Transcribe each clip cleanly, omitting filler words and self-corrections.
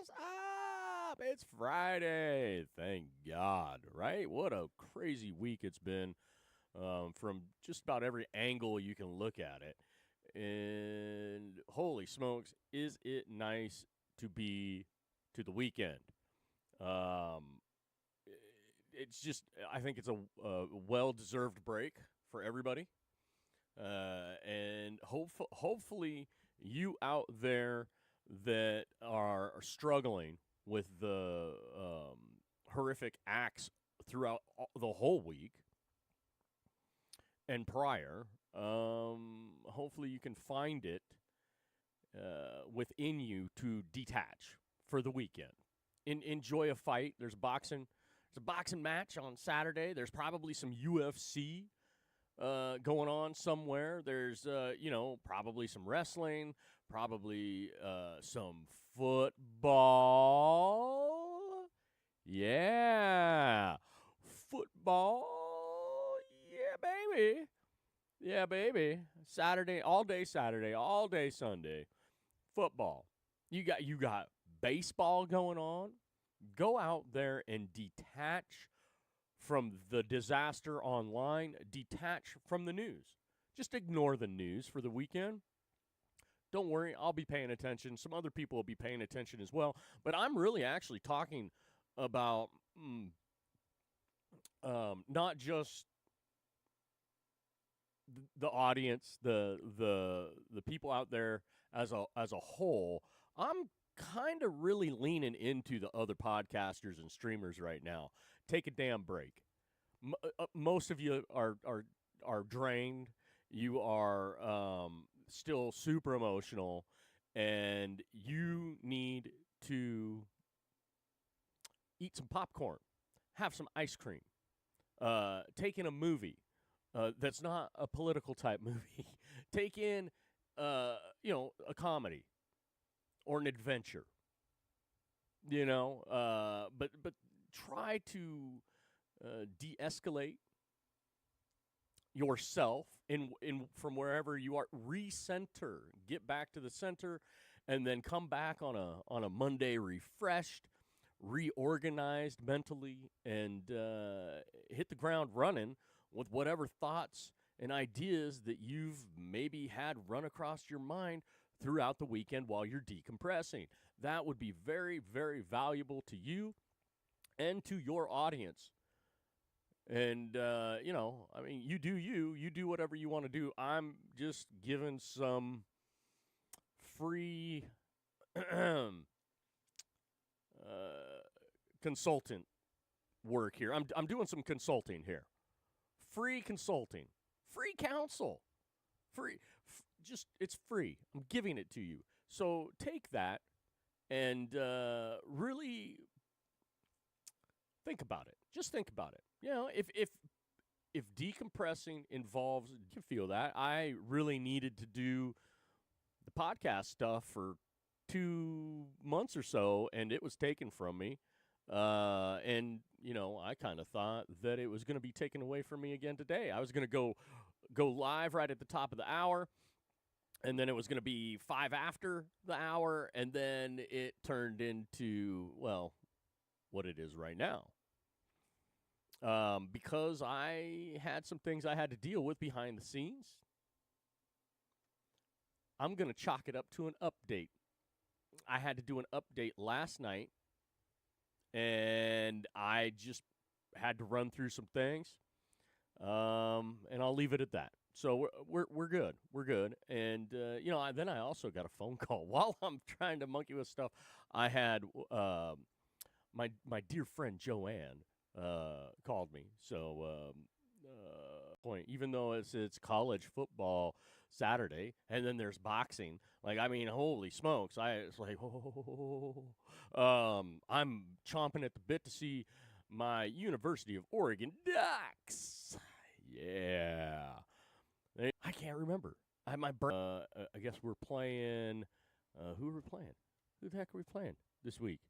What's up? It's Friday. Thank God, right? What a crazy week it's been from just about every angle you can look at it. And holy smokes, is it nice to be to the weekend? Um, it's just, I think it's a well deserved break for everybody. And hopefully, you out there that are struggling with the horrific acts throughout the whole week and prior, hopefully you can find it within you to detach for the weekend. Enjoy a fight. There's boxing. There's a boxing match on Saturday. There's probably some UFC going on somewhere. There's, probably some wrestling, probably some football. Yeah. Football. Yeah, baby. Yeah, baby. Saturday, all day Sunday. Football. You got baseball going on. Go out there and detach from the disaster online, detach from the news. Just ignore the news for the weekend. Don't worry, I'll be paying attention. Some other people will be paying attention as well. But I'm really actually talking about not just the audience, the people out there as a whole. I'm kind of really leaning into the other podcasters and streamers right now. Take a damn break. Most of you are drained. You are still super emotional, and you need to eat some popcorn, have some ice cream, take in a movie that's not a political type movie. Take in a comedy or an adventure. But try to de-escalate yourself in from wherever you are. Recenter, get back to the center, and then come back on a Monday refreshed, reorganized mentally, and hit the ground running with whatever thoughts and ideas that you've maybe had run across your mind throughout the weekend while you're decompressing. That would be very, very valuable to you and to your audience. And you do you do whatever you want to do. I'm just giving some free consultant work here. I'm doing some consulting here. Free consulting, free counsel, just it's free. I'm giving it to you. So take that and really think about it. Just think about it. If decompressing involves, you can feel that. I really needed to do the podcast stuff for 2 months or so, and it was taken from me. I kind of thought that it was going to be taken away from me again today. I was going to go live right at the top of the hour, and then it was going to be 5 after the hour, and then it turned into, well, what it is right now. Because I had some things I had to deal with behind the scenes. I'm going to chalk it up to an update. I had to do an update last night, and I just had to run through some things, and I'll leave it at that. So we're good. We're good. And then I also got a phone call while I'm trying to monkey with stuff. I had my dear friend Joanne called me. So point, even though it's college football Saturday, and then there's boxing. Like, I mean, holy smokes! It's like, oh, I'm chomping at the bit to see my University of Oregon Ducks. Yeah, I can't remember. I guess we're playing. Who are we playing? Who the heck are we playing this week?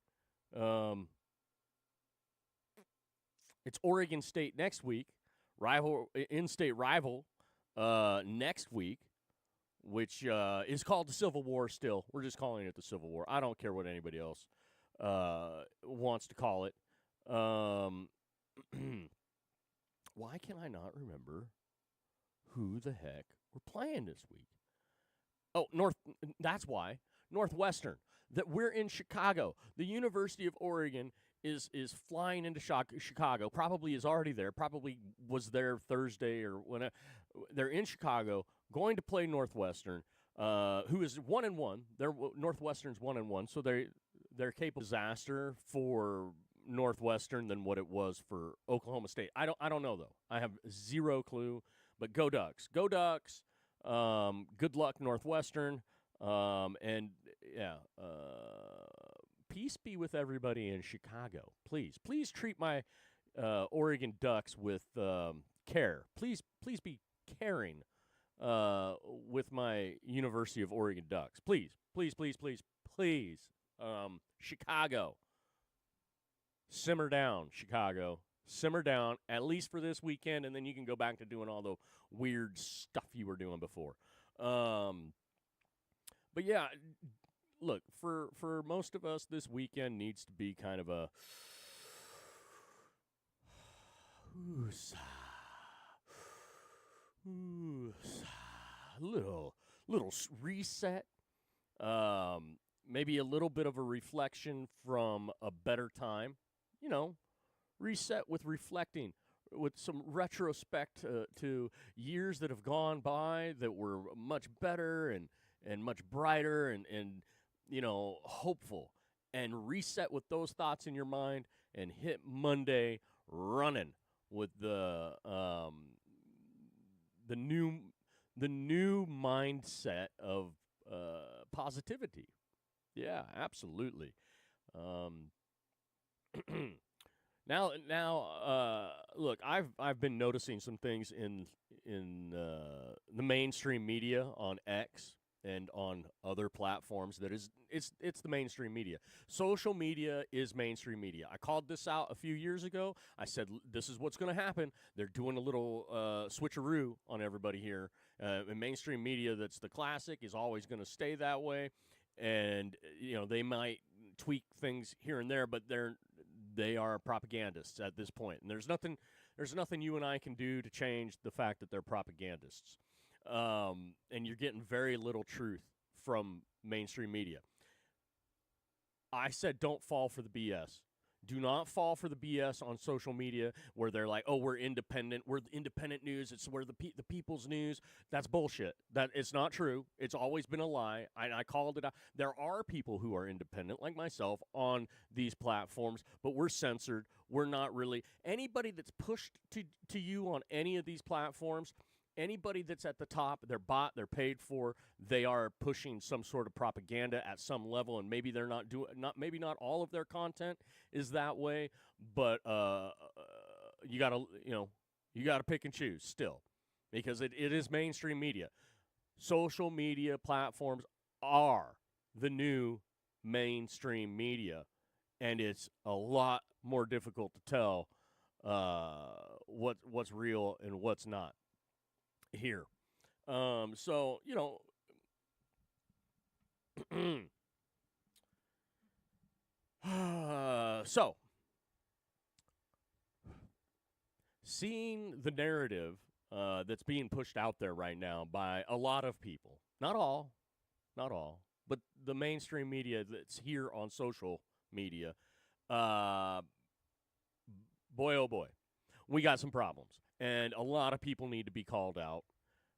It's Oregon State next week. In-state rival next week, which is called the Civil War still. We're just calling it the Civil War. I don't care what anybody else wants to call it. Um, why can I not remember who the heck we're playing this week? Oh, That's why Northwestern. That we're in Chicago. The University of Oregon is flying into Chicago. Probably is already there. Probably was there Thursday or when they're in Chicago, going to play Northwestern, who is 1-1. Northwestern's 1-1, so they're capable of disaster for Northwestern than what it was for Oklahoma State. I don't know though. I have zero clue. But go Ducks. Go Ducks. Good luck, Northwestern. And yeah, peace be with everybody in Chicago. Please treat my Oregon Ducks with care. Please be caring with my University of Oregon Ducks. Please. Chicago, simmer down, Chicago. Simmer down, at least for this weekend, and then you can go back to doing all the weird stuff you were doing before. But yeah, look, for most of us, this weekend needs to be kind of a little reset. Maybe a little bit of a reflection from a better time. You know, reset with reflecting, with some retrospect to years that have gone by that were much better and much brighter and hopeful, and reset with those thoughts in your mind and hit Monday running with the new mindset of positivity. Yeah, absolutely. Um, Now, look, I've been noticing some things in the mainstream media on X and on other platforms that it's the mainstream media. Social media is mainstream media. I called this out a few years ago. I said this is what's going to happen. They're doing a little switcheroo on everybody here. In mainstream media, that's the classic, is always going to stay that way, and they might tweak things here and there, but they are propagandists at this point, and there's nothing you and I can do to change the fact that they're propagandists. And you're getting very little truth from mainstream media. I said don't fall for the BS. Do not fall for the BS on social media where they're like, "Oh, we're independent. We're independent news. It's where the people's news." That's bullshit. That it's not true. It's always been a lie. I called it out. There are people who are independent, like myself, on these platforms, but we're censored. We're not really anybody that's pushed to you on any of these platforms. Anybody that's at the top, they're bought, they're paid for, they are pushing some sort of propaganda at some level, and maybe they're maybe not all of their content is that way, but you gotta pick and choose still, because it is mainstream media. Social media platforms are the new mainstream media, and it's a lot more difficult to tell what's real and what's not here. So so seeing the narrative that's being pushed out there right now by a lot of people, not all, but the mainstream media that's here on social media, boy, oh boy, we got some problems. And a lot of people need to be called out.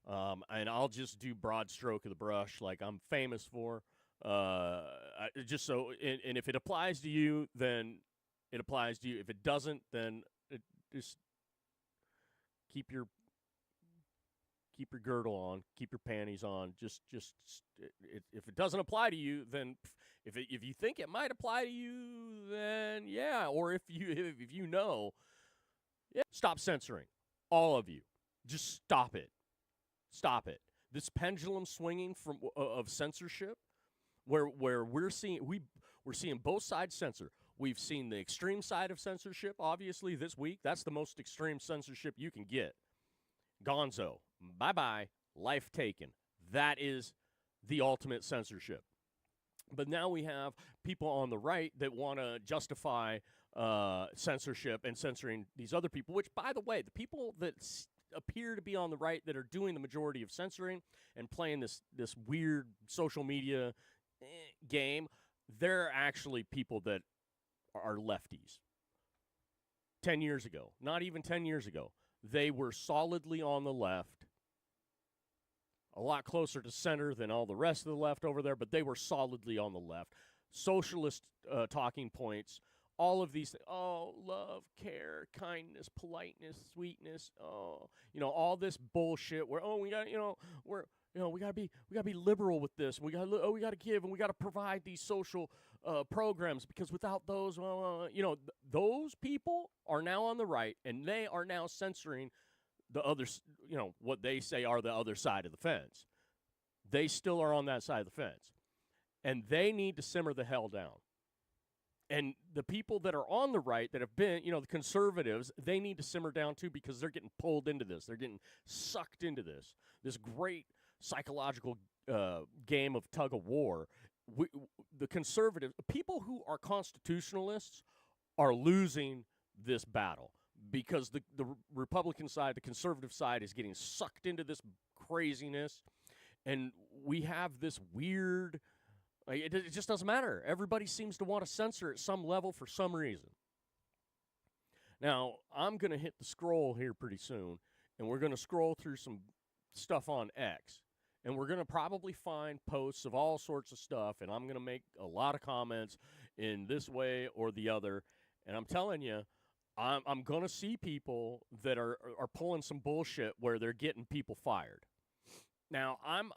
And I'll just do broad stroke of the brush like I'm famous for. Just so, and if it applies to you, then it applies to you. If it doesn't, then just keep your girdle on, keep your panties on. Just if it doesn't apply to you, then if you think it might apply to you, then yeah. Or if you know, yeah, stop censoring, all of you. Just stop it. Stop it. This pendulum swinging from of censorship, where we're seeing both sides censor. We've seen the extreme side of censorship, obviously, this week. That's the most extreme censorship you can get. Gonzo, bye-bye, life taken. That is the ultimate censorship. But now we have people on the right that want to justify censorship and censoring these other people, which, by the way, the people that appear to be on the right that are doing the majority of censoring and playing this weird social media game, they're actually people that are lefties. 10 years ago, not even 10 years ago, they were solidly on the left, a lot closer to center than all the rest of the left over there, but they were solidly on the left. Socialist talking points, all of these, love, care, kindness, politeness, sweetness, all this bullshit where, we got, we gotta be liberal with this. We gotta give, and we gotta provide these social programs, because without those, those people are now on the right, and they are now censoring the others, what they say are the other side of the fence. They still are on that side of the fence, and they need to simmer the hell down. And the people that are on the right that have been, the conservatives, they need to simmer down too, because they're getting pulled into this. They're getting sucked into this great psychological game of tug of war. The conservatives, people who are constitutionalists, are losing this battle, because the Republican side, the conservative side, is getting sucked into this craziness, and we have this weird. It just doesn't matter. Everybody seems to want to censor at some level for some reason. Now, I'm going to hit the scroll here pretty soon, and we're going to scroll through some stuff on X, and we're going to probably find posts of all sorts of stuff, and I'm going to make a lot of comments in this way or the other, and I'm telling you, I'm going to see people that are pulling some bullshit where they're getting people fired. Now, I'm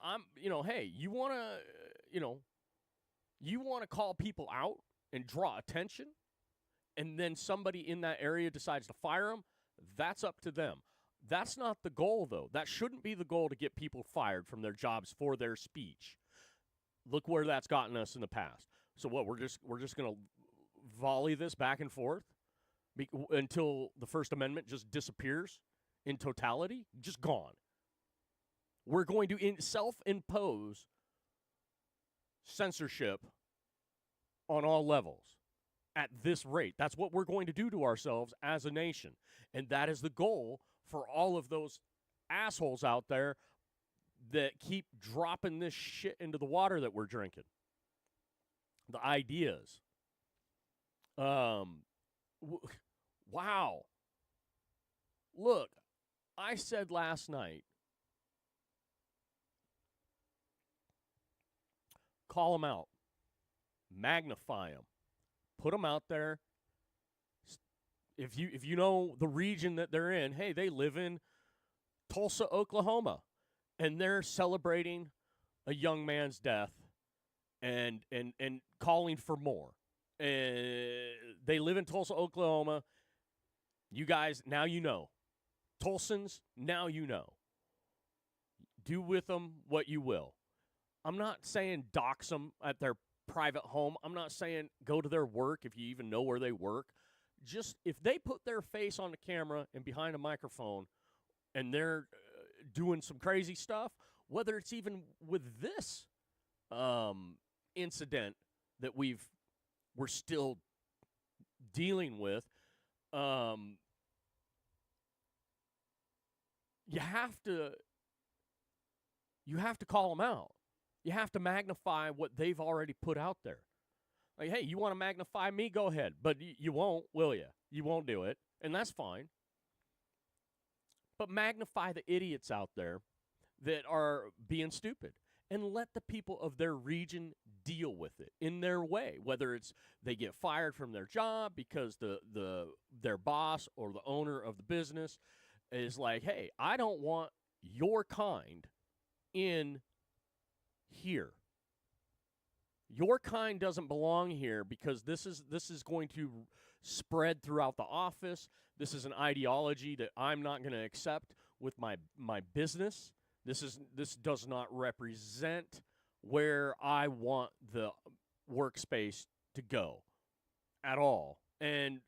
hey, you want to call people out and draw attention, and then somebody in that area decides to fire them, that's up to them. That's not the goal, though. That shouldn't be the goal, to get people fired from their jobs for their speech. Look where that's gotten us in the past. So what, we're just going to volley this back and forth until the First Amendment just disappears in totality? Just gone. We're going to self-impose censorship on all levels at this rate. That's what we're going to do to ourselves as a nation. And that is the goal for all of those assholes out there that keep dropping this shit into the water that we're drinking. The ideas. Wow. Look, I said last night, call them out, magnify them, put them out there. If you know the region that they're in, hey, they live in Tulsa, Oklahoma, and they're celebrating a young man's death and calling for more. They live in Tulsa, Oklahoma. You guys, now you know. Tulsans, now you know. Do with them what you will. I'm not saying dox them at their private home. I'm not saying go to their work if you even know where they work. Just if they put their face on the camera and behind a microphone and they're doing some crazy stuff, whether it's even with this incident that we're still dealing with, you have to call them out. You have to magnify what they've already put out there. Like, hey, you want to magnify me? Go ahead. But you won't, will you? You won't do it, and that's fine. But magnify the idiots out there that are being stupid, and let the people of their region deal with it in their way, whether it's they get fired from their job because their boss or the owner of the business is like, hey, I don't want your kind in here. Your kind doesn't belong here, because this is going to spread throughout the office. This is an ideology that I'm not going to accept with my business. This does not represent where I want the workspace to go at all. And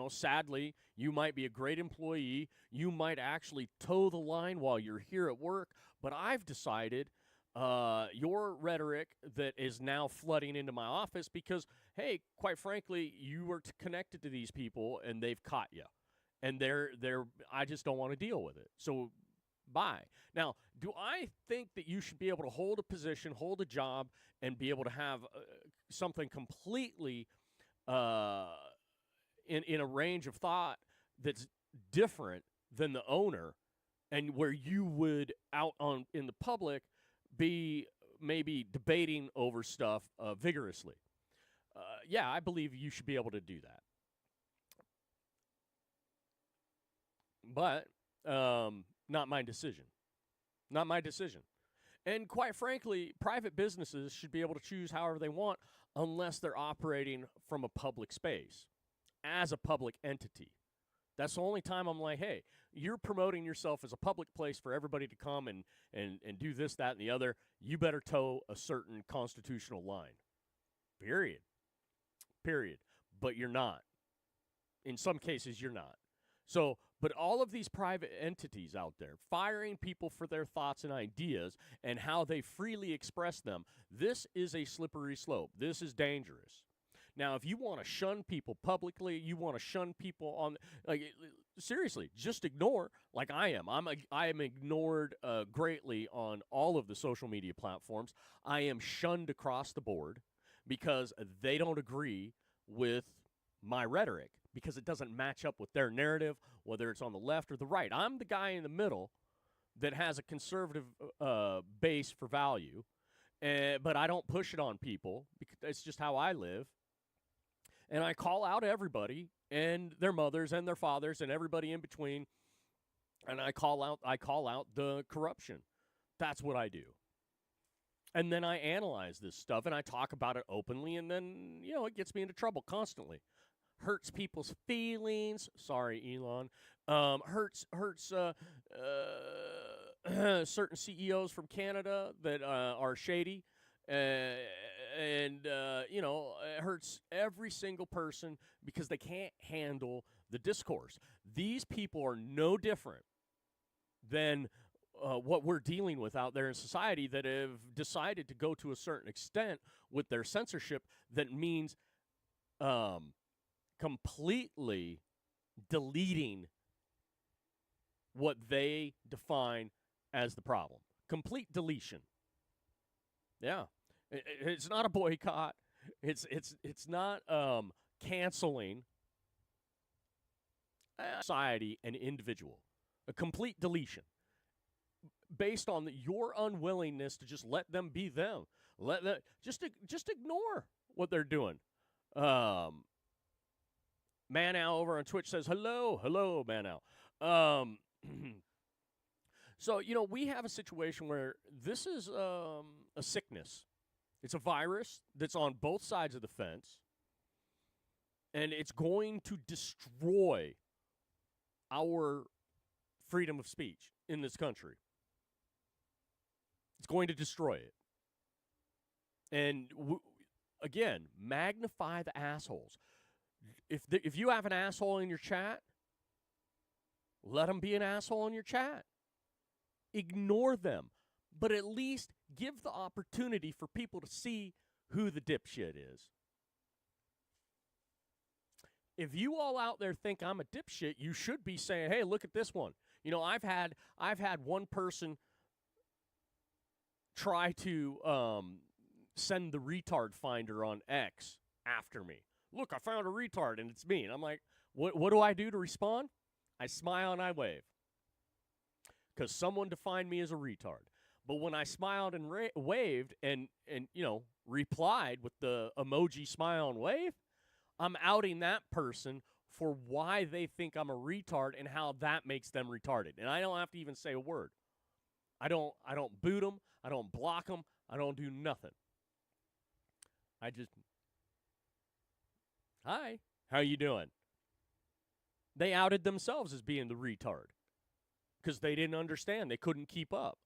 sadly, you might be a great employee. You might actually toe the line while you're here at work, but I've decided your rhetoric that is now flooding into my office because, hey, quite frankly, you were connected to these people and they've caught you, and I just don't want to deal with it. So, bye. Now, do I think that you should be able to hold a position, hold a job, and be able to have something completely uh, in a range of thought that's different than the owner, and where you would out on in the public be maybe debating over stuff vigorously? Yeah, I believe you should be able to do that. But not my decision. Not my decision. And quite frankly, private businesses should be able to choose however they want unless they're operating from a public space as a public entity. That's the only time I'm like, hey, you're promoting yourself as a public place for everybody to come and do this, that, and the other. You better toe a certain constitutional line. Period. Period. But you're not. In some cases, you're not. So, but all of these private entities out there firing people for their thoughts and ideas and how they freely express them, this is a slippery slope. This is dangerous. Now, if you want to shun people publicly, you want to shun people on, like, seriously, just ignore, like I am. I am ignored greatly on all of the social media platforms. I am shunned across the board because they don't agree with my rhetoric, because it doesn't match up with their narrative, whether it's on the left or the right. I'm the guy in the middle that has a conservative base for value, but I don't push it on people because it's just how I live. And I call out everybody and their mothers and their fathers and everybody in between, and I call out the corruption. That's what I do. And then I analyze this stuff and I talk about it openly, and then, it gets me into trouble constantly. Hurts people's feelings. Sorry, Elon. Hurts certain CEOs from Canada that are shady. And it hurts every single person because they can't handle the discourse. These people are no different than what we're dealing with out there in society that have decided to go to a certain extent with their censorship that means completely deleting what they define as the problem. Complete deletion. Yeah. It's not a boycott. It's not canceling society and individual. A complete deletion based on your unwillingness to just let them be them. Let them just ignore what they're doing. Manow over on Twitch says, hello, Manow. So, we have a situation where this is a sickness. It's a virus that's on both sides of the fence, and it's going to destroy our freedom of speech in this country. It's going to destroy it. And, again, magnify the assholes. If you have an asshole in your chat, let them be an asshole in your chat. Ignore them. But at least give the opportunity for people to see who the dipshit is. If you all out there think I'm a dipshit, you should be saying, hey, look at this one. I've had one person try to send the retard finder on X after me. Look, I found a retard, and it's me. And I'm like, what do I do to respond? I smile and I wave. Because someone defined me as a retard. But when I smiled and waved and replied with the emoji smile and wave, I'm outing that person for why they think I'm a retard and how that makes them retarded. And I don't have to even say a word. I don't boot them. I don't block them. I don't do nothing. I just, hi, how you doing? They outed themselves as being the retard because they didn't understand. They couldn't keep up.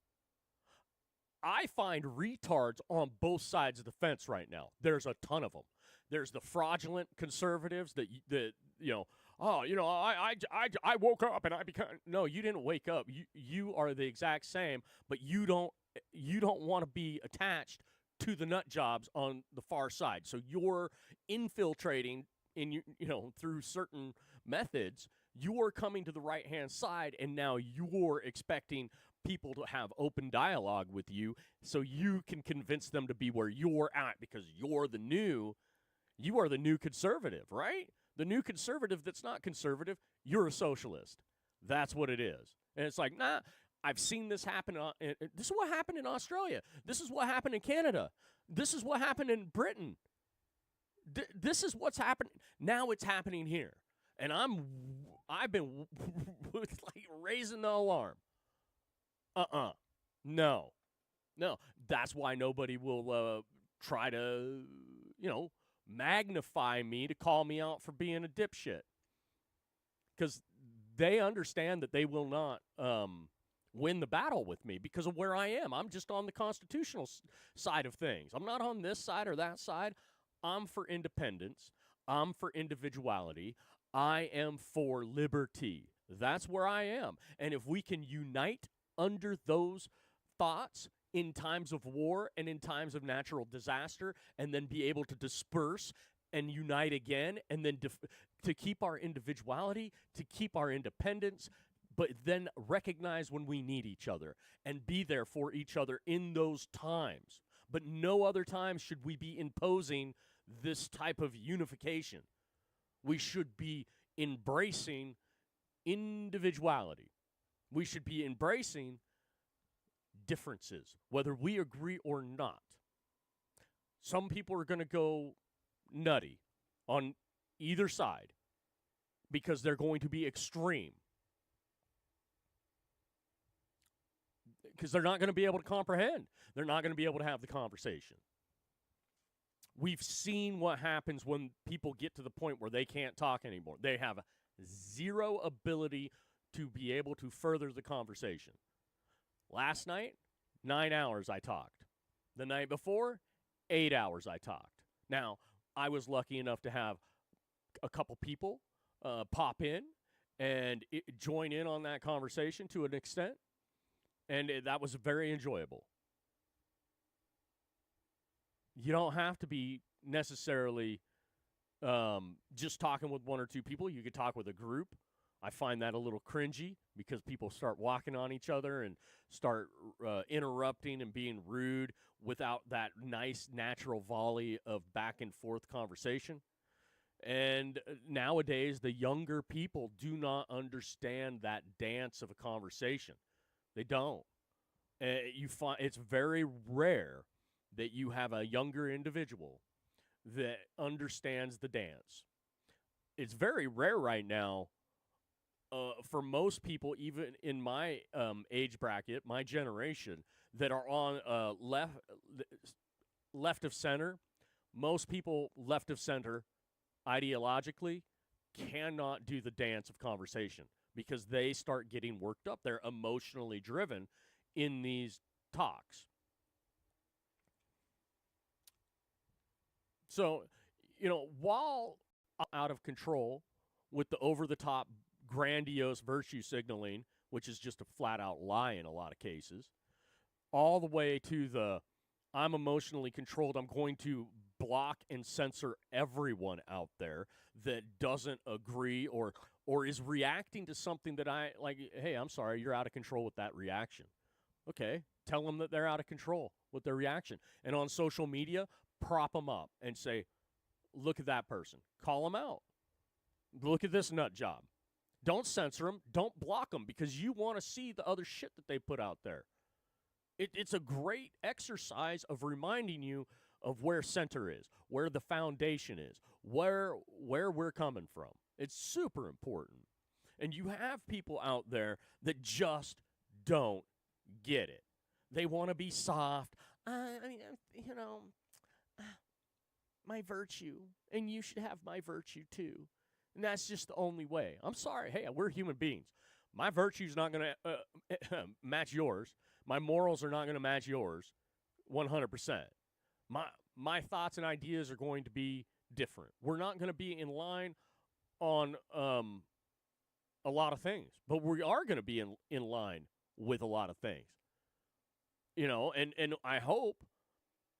I find retards on both sides of the fence right now. There's a ton of them. There's the fraudulent conservatives that oh, I woke up and I became. No, you didn't wake up. You are the exact same, but you don't want to be attached to the nut jobs on the far side. So you're infiltrating in through certain methods. You're coming to the right hand side, and now you're expecting people to have open dialogue with you, so you can convince them to be where you're at because you are the new conservative, right? The new conservative that's not conservative, you're a socialist. That's what it is. And it's like, nah, I've seen this happen. This is what happened in Australia. This is what happened in Canada. This is what happened in Britain. This is what's happening. Now it's happening here. And I've been like raising the alarm. No. That's why nobody will try to, magnify me to call me out for being a dipshit. Because they understand that they will not win the battle with me because of where I am. I'm just on the constitutional side of things. I'm not on this side or that side. I'm for independence. I'm for individuality. I am for liberty. That's where I am. And if we can unite under those thoughts in times of war and in times of natural disaster, and then be able to disperse and unite again, and then to keep our individuality, to keep our independence, but then recognize when we need each other and be there for each other in those times. But no other time should we be imposing this type of unification. We should be embracing individuality. We should be embracing differences, whether we agree or not. Some people are going to go nutty on either side because they're going to be extreme. Because they're not going to be able to comprehend. They're not going to be able to have the conversation. We've seen what happens when people get to the point where they can't talk anymore. They have zero ability to be able to further the conversation. Last night, 9 hours I talked. The night before, 8 hours I talked. Now, I was lucky enough to have a couple people pop in and join in on that conversation to an extent, and that was very enjoyable. You don't have to be necessarily just talking with one or two people. You could talk with a group. I find that a little cringy because people start walking on each other and start interrupting and being rude without that nice natural volley of back and forth conversation. And nowadays, the younger people do not understand that dance of a conversation. They don't. You find it's very rare that you have a younger individual that understands the dance. It's very rare right now for most people, even in my age bracket, my generation, that are on left of center. Most people left of center ideologically cannot do the dance of conversation because they start getting worked up. They're emotionally driven in these talks. So, while out of control with the over-the-top grandiose virtue signaling, which is just a flat-out lie in a lot of cases, all the way to the I'm emotionally controlled, I'm going to block and censor everyone out there that doesn't agree or is reacting to something that I like. Hey, I'm sorry, you're out of control with that reaction. Okay, tell them that they're out of control with their reaction. And on social media, prop them up and say, look at that person. Call them out. Look at this nut job. Don't censor them. Don't block them because you want to see the other shit that they put out there. It's a great exercise of reminding you of where center is, where the foundation is, where we're coming from. It's super important. And you have people out there that just don't get it. They want to be soft. My virtue, and you should have my virtue too. And that's just the only way. I'm sorry. Hey, we're human beings. My virtue's not going to match yours. My morals are not going to match yours 100%. My thoughts and ideas are going to be different. We're not going to be in line on a lot of things, but we are going to be in line with a lot of things. And I hope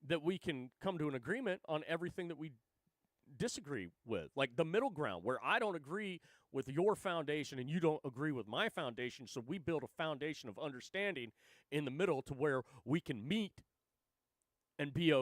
that we can come to an agreement on everything that we disagree with, like the middle ground where I don't agree with your foundation and you don't agree with my foundation. So we build a foundation of understanding in the middle to where we can meet and be